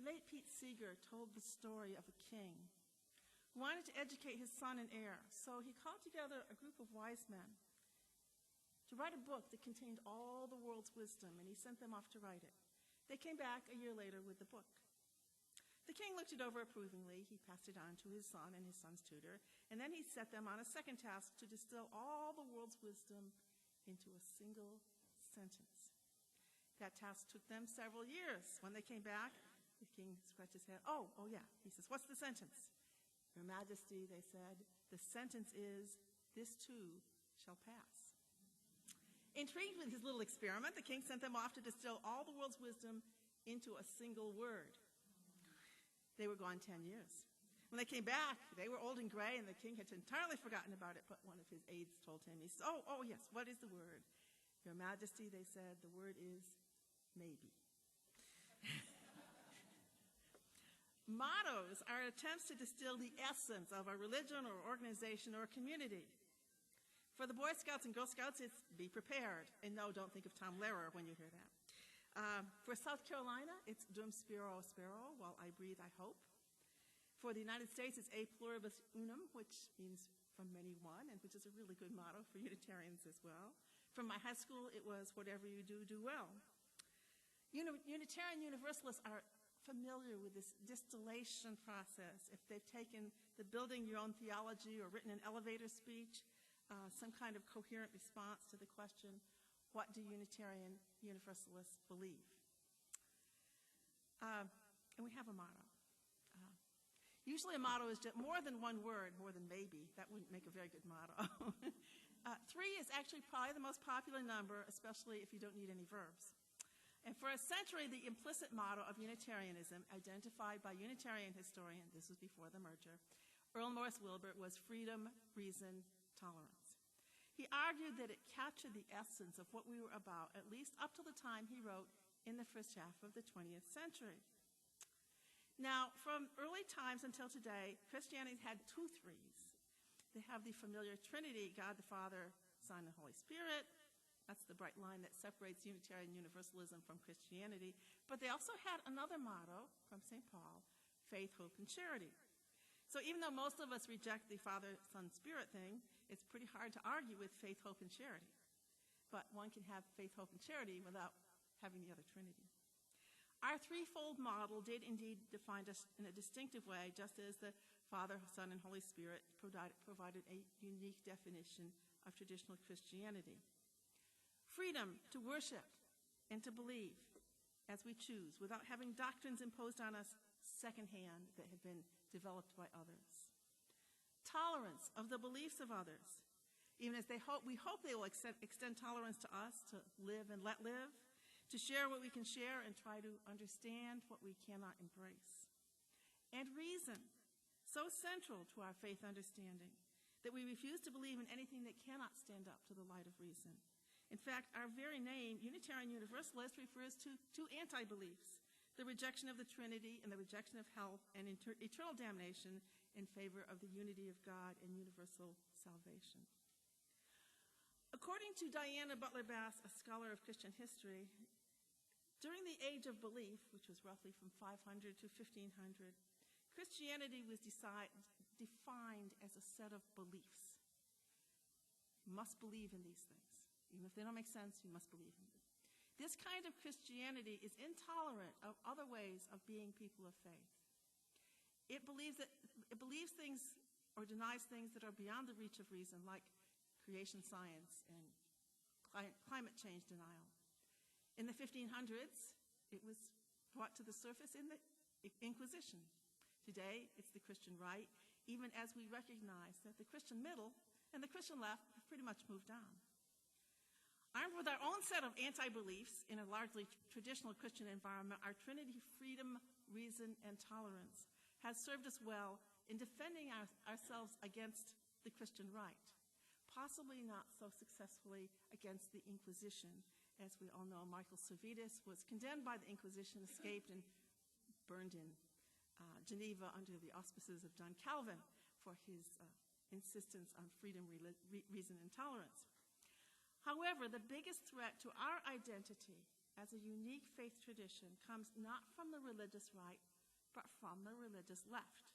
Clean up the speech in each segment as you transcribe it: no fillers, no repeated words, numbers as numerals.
late Pete Seeger told the story of a king who wanted to educate his son and heir. So he called together a group of wise men to write a book that contained all the world's wisdom, and he sent them off to write it. They came back a year later with the book. The king looked it over approvingly. He passed it on to his son and his son's tutor, and then he set them on a second task to distill all the world's wisdom into a single sentence. That task took them several years. When they came back, the king scratched his head. Oh yeah. He says, "What's the sentence?" "Your Majesty," they said, "the sentence is, this too shall pass." Intrigued with his little experiment, the king sent them off to distill all the world's wisdom into a single word. They were gone 10 years. When they came back, they were old and gray, and the king had entirely forgotten about it, but one of his aides told him. He said, oh yes, what is the word?" "Your Majesty," they said, "the word is maybe." Mottos are attempts to distill the essence of a religion or organization or a community. For the Boy Scouts and Girl Scouts, it's be prepared. And no, don't think of Tom Lehrer when you hear that. For South Carolina, it's Dum Spiro Spero, while I breathe, I hope. For the United States, it's A Pluribus Unum, which means from many one, and which is a really good motto for Unitarians as well. From my high school, it was whatever you do, do well. Unitarian Universalists are familiar with this distillation process. If they've taken the building your own theology or written an elevator speech, some kind of coherent response to the question, what do Unitarian Universalists believe? And we have a motto. Usually a motto is just more than one word, more than maybe. That wouldn't make a very good motto. 3 is actually probably the most popular number, especially if you don't need any verbs. And for a century, the implicit motto of Unitarianism, identified by Unitarian historian, this was before the merger, Earl Morris Wilbert, was freedom, reason, tolerance. He argued that it captured the essence of what we were about, at least up to the time he wrote in the first half of the 20th century. Now, from early times until today, Christianity had 2 threes. They have the familiar Trinity, God the Father, Son, and Holy Spirit. That's the bright line that separates Unitarian Universalism from Christianity. But they also had another motto from St. Paul, faith, hope, and charity. So even though most of us reject the Father, Son, Spirit thing, it's pretty hard to argue with faith, hope, and charity. But one can have faith, hope, and charity without having the other Trinity. Our threefold model did indeed define us in a distinctive way, just as the Father, Son, and Holy Spirit provided a unique definition of traditional Christianity. Freedom to worship and to believe as we choose, without having doctrines imposed on us secondhand that have been developed by others. Tolerance of the beliefs of others, even as we hope they will extend tolerance to us to live and let live, to share what we can share and try to understand what we cannot embrace. And reason, so central to our faith understanding that we refuse to believe in anything that cannot stand up to the light of reason. In fact, our very name, Unitarian Universalist, refers to 2 anti-beliefs, the rejection of the Trinity and the rejection of hell and eternal damnation in favor of the unity of God and universal salvation. According to Diana Butler Bass, a scholar of Christian history, during the Age of Belief, which was roughly from 500 to 1500, Christianity was defined as a set of beliefs. You must believe in these things. Even if they don't make sense, you must believe in them. This kind of Christianity is intolerant of other ways of being people of faith. It believes things or denies things that are beyond the reach of reason, like creation science and climate change denial. In the 1500s, it was brought to the surface in the Inquisition. Today, it's the Christian right, even as we recognize that the Christian middle and the Christian left have pretty much moved on. Armed with our own set of anti-beliefs in a largely traditional Christian environment, our Trinity, freedom, reason, and tolerance has served us well in defending ourselves against the Christian right, possibly not so successfully against the Inquisition. As we all know, Michael Servetus was condemned by the Inquisition, escaped, and burned in Geneva under the auspices of John Calvin for his insistence on freedom, reason, and tolerance. However, the biggest threat to our identity as a unique faith tradition comes not from the religious right, but from the religious left,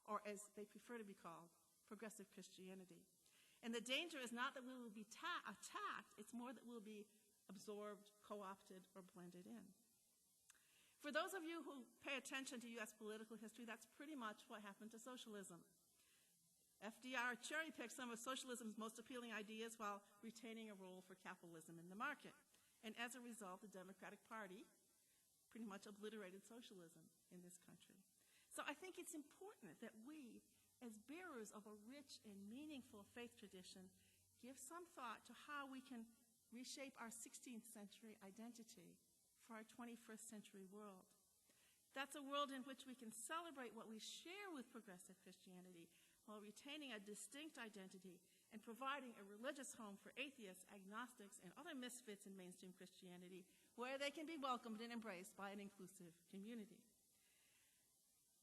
or as they prefer to be called, progressive Christianity. And the danger is not that we will be attacked, it's more that we'll be absorbed, co-opted, or blended in. For those of you who pay attention to U.S. political history, that's pretty much what happened to socialism. FDR cherry-picked some of socialism's most appealing ideas while retaining a role for capitalism in the market. And as a result, the Democratic Party pretty much obliterated socialism in this country. So I think it's important that we, as bearers of a rich and meaningful faith tradition, give some thought to how we can reshape our 16th century identity for our 21st century world. That's a world in which we can celebrate what we share with progressive Christianity while retaining a distinct identity and providing a religious home for atheists, agnostics, and other misfits in mainstream Christianity where they can be welcomed and embraced by an inclusive community.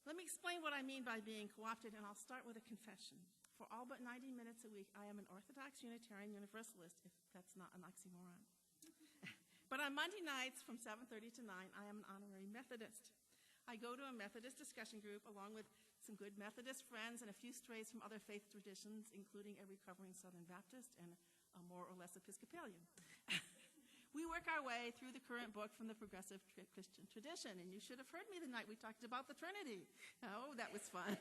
Let me explain what I mean by being co-opted, and I'll start with a confession. For all but 90 minutes a week, I am an Orthodox Unitarian Universalist, if that's not an oxymoron. But on Monday nights from 7:30 to 9, I am an honorary Methodist. I go to a Methodist discussion group along with some good Methodist friends and a few strays from other faith traditions, including a recovering Southern Baptist and a more or less Episcopalian. We work our way through the current book from the progressive Christian tradition, and you should have heard me the night we talked about the Trinity. Oh, that was fun.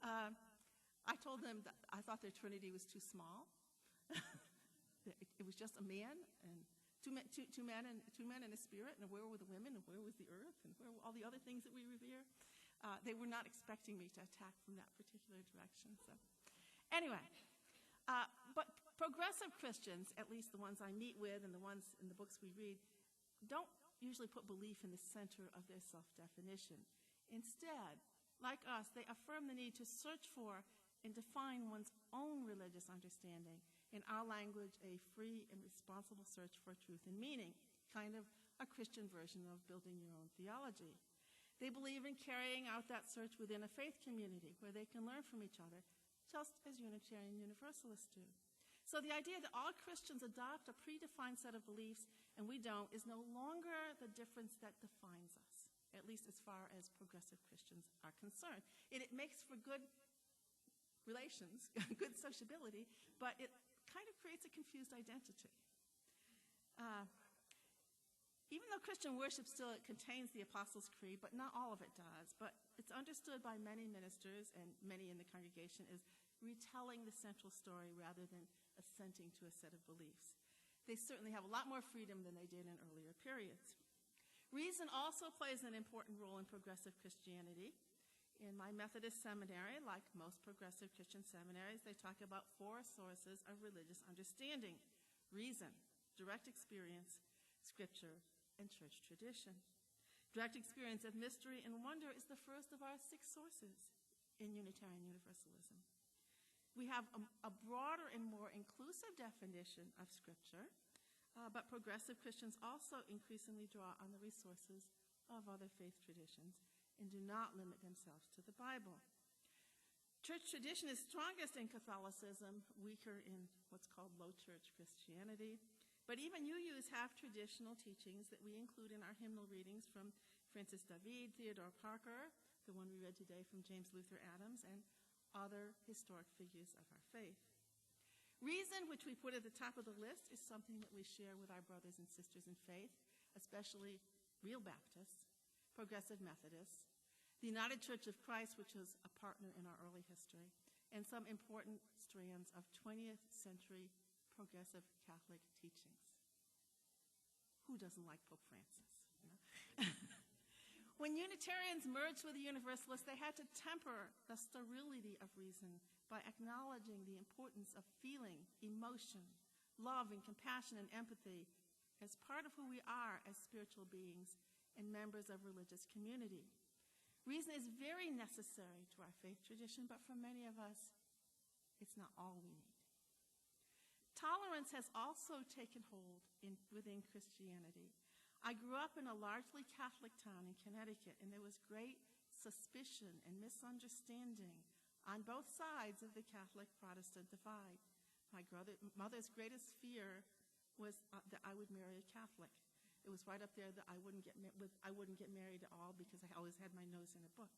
I told them that I thought their Trinity was too small. It was just a man and two men and a spirit, and where were the women, and where was the earth, and where were all the other things that we revere? They were not expecting me to attack from that particular direction. So, anyway, but progressive Christians, at least the ones I meet with and the ones in the books we read, don't usually put belief in the center of their self-definition. Instead, like us, they affirm the need to search for and define one's own religious understanding. In our language, a free and responsible search for truth and meaning, kind of a Christian version of building your own theology. They believe in carrying out that search within a faith community where they can learn from each other, just as Unitarian Universalists do. So the idea that all Christians adopt a predefined set of beliefs and we don't is no longer the difference that defines us, at least as far as progressive Christians are concerned. It makes for good relations, good sociability, but it kind of creates a confused identity. Even though Christian worship still contains the Apostles' Creed, but not all of it does, but it's understood by many ministers and many in the congregation as retelling the central story rather than assenting to a set of beliefs. They certainly have a lot more freedom than they did in earlier periods. Reason also plays an important role in progressive Christianity. In my Methodist seminary, like most progressive Christian seminaries, they talk about 4 sources of religious understanding: reason, direct experience, scripture, and church tradition. Direct experience of mystery and wonder is the first of our 6 sources in Unitarian Universalism. We have a broader and more inclusive definition of scripture, but progressive Christians also increasingly draw on the resources of other faith traditions and do not limit themselves to the Bible. Church tradition is strongest in Catholicism, weaker in what's called low church Christianity. But even UUs have traditional teachings that we include in our hymnal readings from Francis David, Theodore Parker, the one we read today from James Luther Adams, and other historic figures of our faith. Reason, which we put at the top of the list, is something that we share with our brothers and sisters in faith, especially real Baptists, progressive Methodists, the United Church of Christ, which is a partner in our early history, and some important strands of 20th century progressive Catholic teachings. Who doesn't like Pope Francis? You know? When Unitarians merged with the Universalists, they had to temper the sterility of reason by acknowledging the importance of feeling, emotion, love, and compassion and empathy as part of who we are as spiritual beings and members of religious community. Reason is very necessary to our faith tradition, but for many of us, it's not all we need. Tolerance has also taken hold within Christianity. I grew up in a largely Catholic town in Connecticut, and there was great suspicion and misunderstanding on both sides of the Catholic-Protestant divide. My mother's greatest fear was that I would marry a Catholic. It was right up there that I wouldn't get married at all because I always had my nose in a book.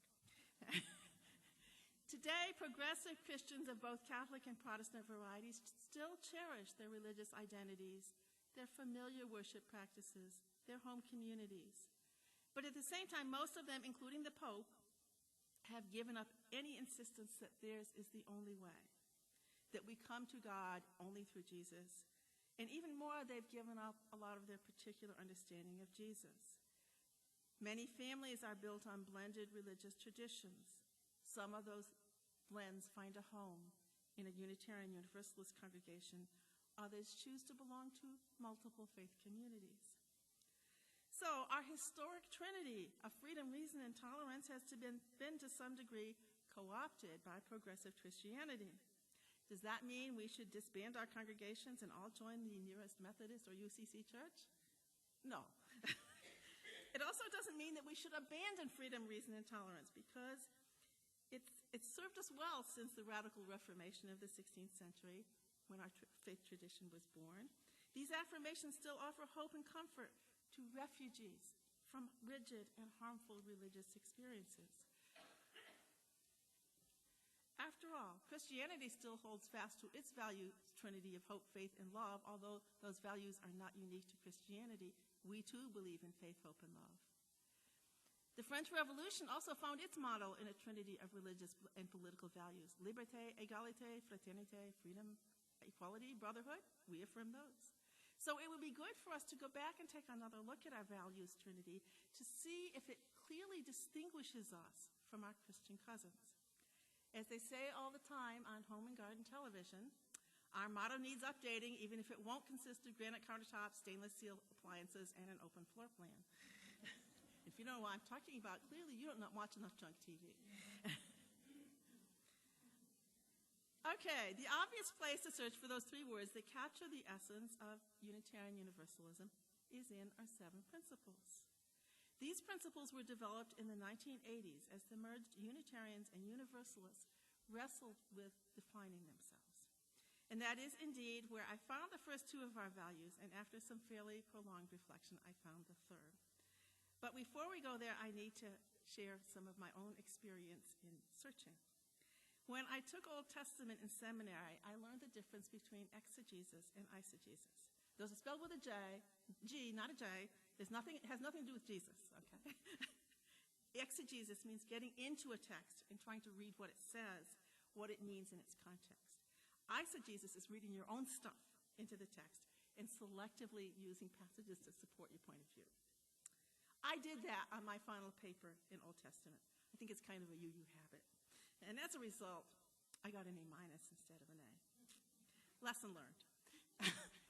Today, progressive Christians of both Catholic and Protestant varieties still cherish their religious identities, their familiar worship practices, their home communities. But at the same time, most of them, including the Pope, have given up any insistence that theirs is the only way, that we come to God only through Jesus. And even more, they've given up a lot of their particular understanding of Jesus. Many families are built on blended religious traditions. Some of those blends find a home in a Unitarian Universalist congregation. Others choose to belong to multiple faith communities. So our historic trinity of freedom, reason, and tolerance has been to some degree co-opted by progressive Christianity. Does that mean we should disband our congregations and all join the nearest Methodist or UCC church? No. It also doesn't mean that we should abandon freedom, reason, and tolerance, because it's served us well since the radical Reformation of the 16th century, when our faith tradition was born. These affirmations still offer hope and comfort to refugees from rigid and harmful religious experiences. After all, Christianity still holds fast to its value trinity of hope, faith, and love, although those values are not unique to Christianity. We too believe in faith, hope, and love. The French Revolution also found its model in a trinity of religious and political values: liberté, égalité, fraternité, freedom, equality, brotherhood. We affirm those. So it would be good for us to go back and take another look at our values trinity to see if it clearly distinguishes us from our Christian cousins. As they say all the time on Home and Garden television, our motto needs updating, even if it won't consist of granite countertops, stainless steel appliances, and an open floor plan. If you don't know what I'm talking about, clearly you don't watch enough junk TV. Okay, the obvious place to search for those three words that capture the essence of Unitarian Universalism is in our 7 principles. These principles were developed in the 1980s as the merged Unitarians and Universalists wrestled with defining themselves. And that is indeed where I found the first 2 of our values, and after some fairly prolonged reflection, I found the third. But before we go there, I need to share some of my own experience in searching. When I took Old Testament in seminary, I learned the difference between exegesis and eisegesis. Those are spelled with a G, not a J. It has nothing to do with Jesus, okay? Exegesis means getting into a text and trying to read what it says, what it means in its context. Eisegesis is reading your own stuff into the text and selectively using passages to support your point of view. I did that on my final paper in Old Testament. I think it's kind of a UU habit. And as a result, I got an A- instead of an A. Lesson learned.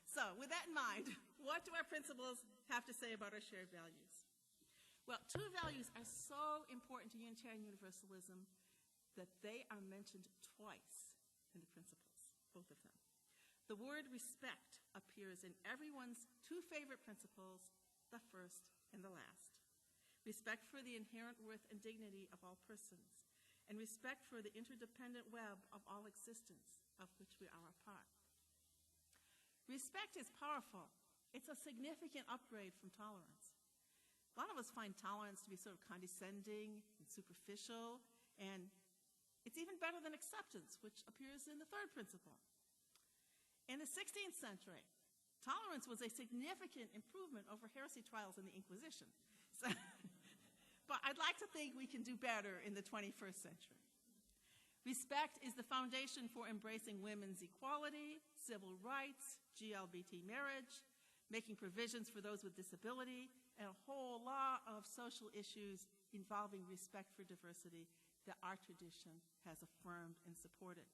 So with that in mind, what do our principles have to say about our shared values? Well, 2 values are so important to Unitarian Universalism that they are mentioned twice in the principles, both of them. The word respect appears in everyone's 2 favorite principles, the first and the last. Respect for the inherent worth and dignity of all persons, and respect for the interdependent web of all existence, of which we are a part. Respect is powerful. It's a significant upgrade from tolerance. A lot of us find tolerance to be sort of condescending and superficial, and it's even better than acceptance, which appears in the 3rd principle. In the 16th century, tolerance was a significant improvement over heresy trials in the Inquisition. But I'd like to think we can do better in the 21st century. Respect is the foundation for embracing women's equality, civil rights, GLBT marriage, making provisions for those with disability, and a whole lot of social issues involving respect for diversity that our tradition has affirmed and supported.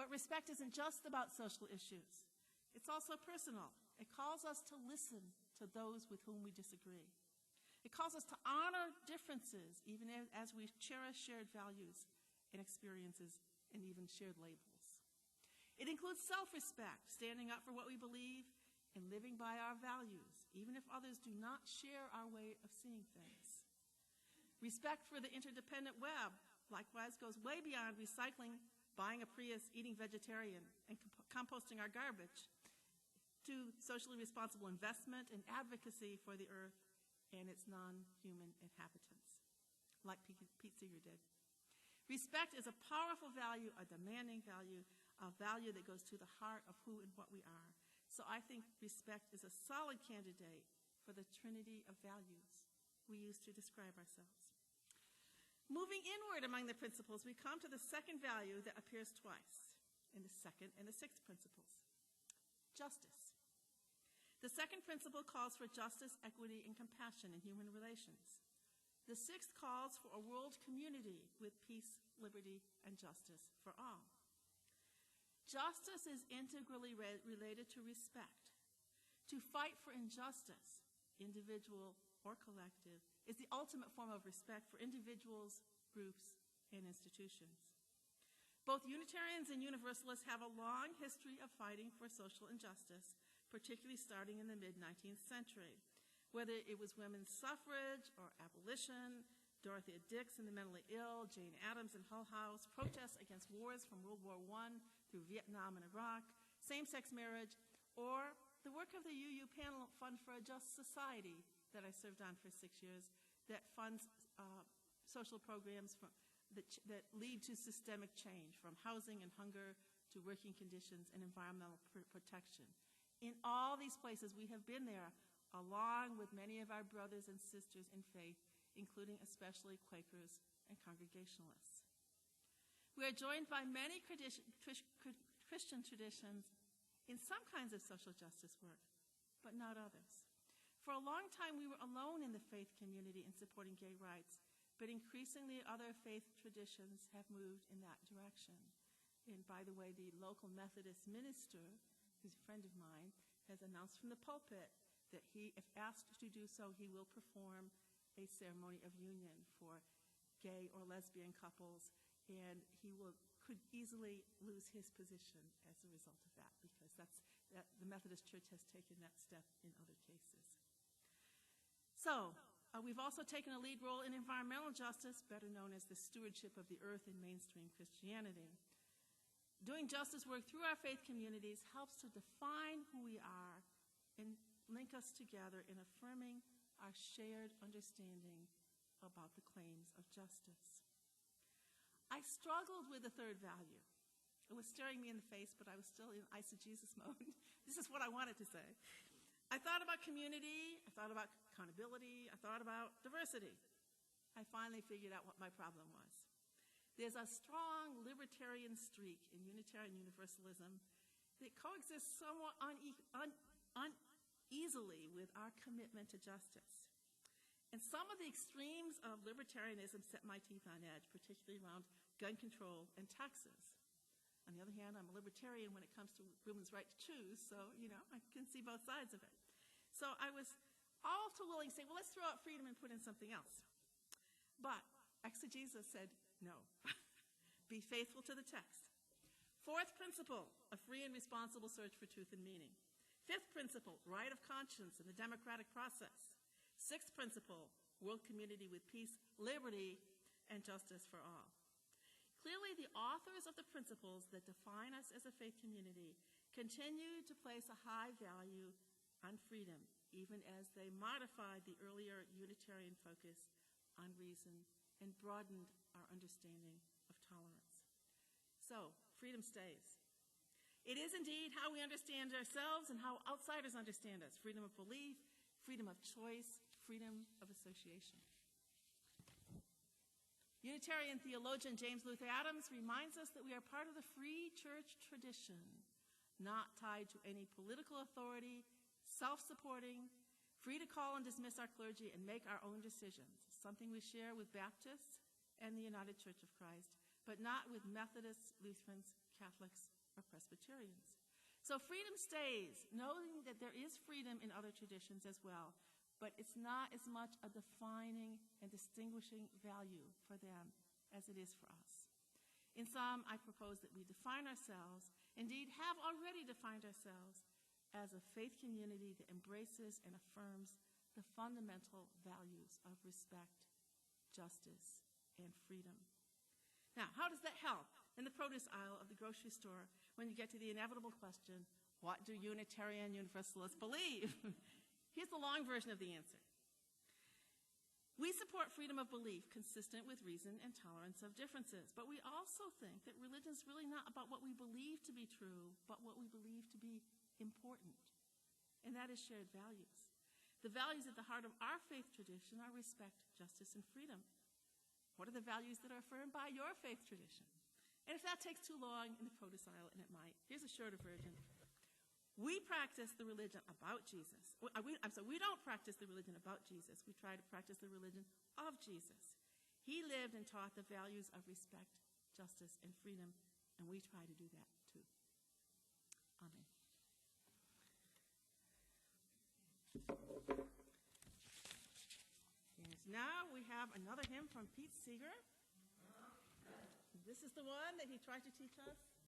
But respect isn't just about social issues. It's also personal. It calls us to listen to those with whom we disagree. It calls us to honor differences, even as we cherish shared values and experiences and even shared labels. It includes self-respect, standing up for what we believe and living by our values, even if others do not share our way of seeing things. Respect for the interdependent web, likewise, goes way beyond recycling, buying a Prius, eating vegetarian, and composting our garbage. to socially responsible investment and advocacy for the earth and its non-human inhabitants, like Pete Seeger did. Respect is a powerful value, a demanding value, a value that goes to the heart of who and what we are. So I think respect is a solid candidate for the trinity of values we use to describe ourselves. Moving inward among the principles, we come to the second value that appears twice in the second and the sixth principles: justice. The second principle calls for justice, equity, and compassion in human relations. The sixth calls for a world community with peace, liberty, and justice for all. Justice is integrally related to respect. To fight for injustice, individual or collective, is the ultimate form of respect for individuals, groups, and institutions. Both Unitarians and Universalists have a long history of fighting for social injustice, particularly starting in the mid-19th century. Whether it was women's suffrage or abolition, Dorothea Dix and the mentally ill, Jane Addams and Hull House, protests against wars from World War I through Vietnam and Iraq, same-sex marriage, or the work of the UU Panel Fund for a Just Society that I served on for 6 years that funds social programs that lead to systemic change, from housing and hunger to working conditions and environmental protection. In all these places, we have been there, along with many of our brothers and sisters in faith, including especially Quakers and Congregationalists. We are joined by many Christian traditions in some kinds of social justice work, but not others. For a long time, we were alone in the faith community in supporting gay rights, but increasingly other faith traditions have moved in that direction. And by the way, the local Methodist minister, who's a friend of mine, has announced from the pulpit that he, if asked to do so, he will perform a ceremony of union for gay or lesbian couples, and he could easily lose his position as a result of that, because the Methodist Church has taken that step in other cases. So, we've also taken a lead role in environmental justice, better known as the stewardship of the earth in mainstream Christianity. Doing justice work through our faith communities helps to define who we are and link us together in affirming our shared understanding about the claims of justice. I struggled with the third value. It was staring me in the face, but I was still in eisegesis mode. This is what I wanted to say. I thought about community, I thought about accountability, I thought about diversity. I finally figured out what my problem was. There's a strong libertarian streak in Unitarian Universalism that coexists somewhat uneasily with our commitment to justice. And some of the extremes of libertarianism set my teeth on edge, particularly around gun control and taxes. On the other hand, I'm a libertarian when it comes to women's right to choose, so, I can see both sides of it. So I was all too willing to say, well, let's throw out freedom and put in something else. But exegesis said, no. Be faithful to the text. Fourth principle, a free and responsible search for truth and meaning. Fifth principle, right of conscience in the democratic process. Sixth principle, world community with peace, liberty, and justice for all. Clearly, the authors of the principles that define us as a faith community continue to place a high value on freedom, even as they modified the earlier Unitarian focus on reason and broadened our understanding of tolerance. So, freedom stays. It is indeed how we understand ourselves and how outsiders understand us. Freedom of belief, freedom of choice, freedom of association. Unitarian theologian James Luther Adams reminds us that we are part of the free church tradition, not tied to any political authority, self-supporting, free to call and dismiss our clergy and make our own decisions, something we share with Baptists and the United Church of Christ, but not with Methodists, Lutherans, Catholics, or Presbyterians. So freedom stays, knowing that there is freedom in other traditions as well, but it's not as much a defining and distinguishing value for them as it is for us. In some, I propose that we define ourselves, indeed have already defined ourselves, as a faith community that embraces and affirms the fundamental values of respect, justice, and freedom. Now, how does that help in the produce aisle of the grocery store when you get to the inevitable question, What do Unitarian Universalists believe? Here's the long version of the answer. We support freedom of belief consistent with reason and tolerance of differences, but we also think that religion is really not about what we believe to be true, but what we believe to be important, and that is shared values. The values at the heart of our faith tradition are respect, justice, and freedom. What are the values that are affirmed by your faith tradition? And if that takes too long in the protocol, and it might, here's a shorter version. We practice the religion about Jesus. We don't practice the religion about Jesus. We try to practice the religion of Jesus. He lived and taught the values of respect, justice, and freedom, and we try to do that too. Amen. And now we have another hymn from Pete Seeger. This is the one that he tried to teach us